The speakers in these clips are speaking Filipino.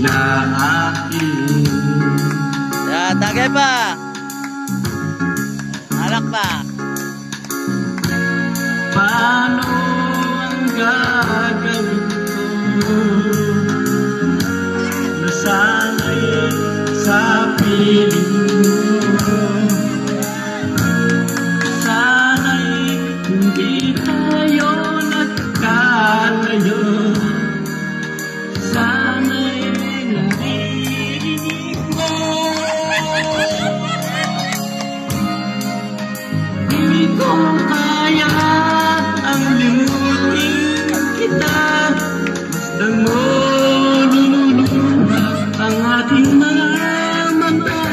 na akin. Tagay pa. Alak pa. Paano ang gagawin ko? Nasanay sa piling mo. Sana'y hindi tayo nagkalayo. Sana'y narinig mo. Hindi ko kaya ang limutin kita. Masdan mo lululuha ang ating mga mata.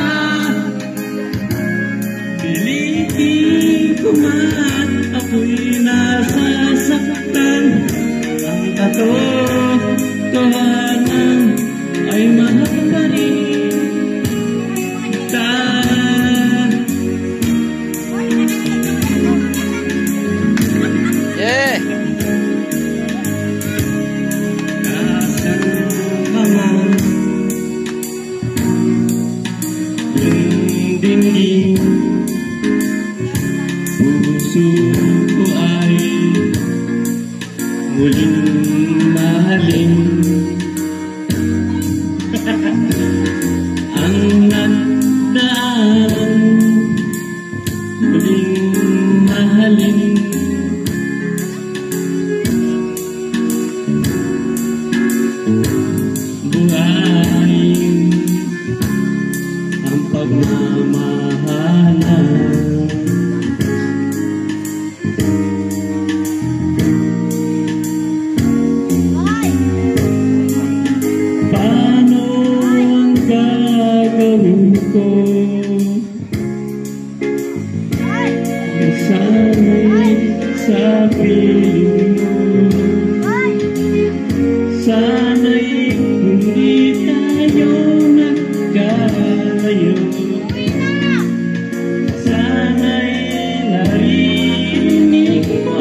Pilitin ko man ako'y nasasaktan. Ang katotohanan ay mahal pa rin kita. Yeah. Nasaan ka man, yung dingding puso ko ay muling mahalin. Ang nagdaan muling mahalin. Buhayin ang pagmamahalan. Paano ang gagawin ko? Sana'y sa piling mo. Sana'y hindi tayo nagkalayo. Sana'y narinig mo.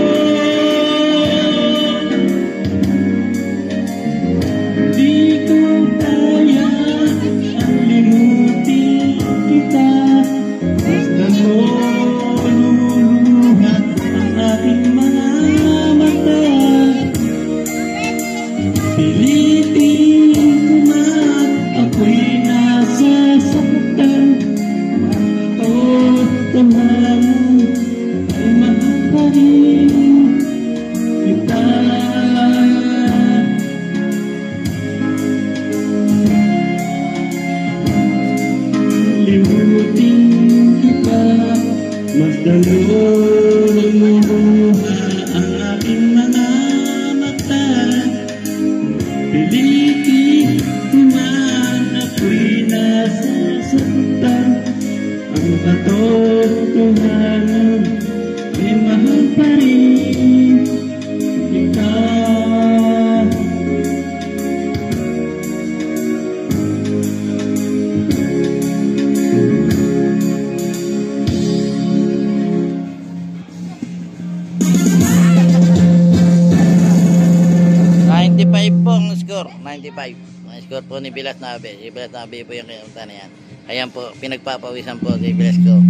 Di ko kaya ang limutin kita. Basta mo luluha ang aking mga mata. Pilitin ko man ako'y nasasaktan. Ang katotohanan ay mahal pa rin kita. Limutin kita, masdan mo lumuha ang aking mga mata. Pilitin ko man ako'y nasasaktan. Ang katotohanan ay mahal pa rin kita. Po ang score, 95. Ang score po ni Bilas Nabe. Si Bilas Nabe po yung kinunta na yan. Ayan po, pinagpapawisan po si Bilasco.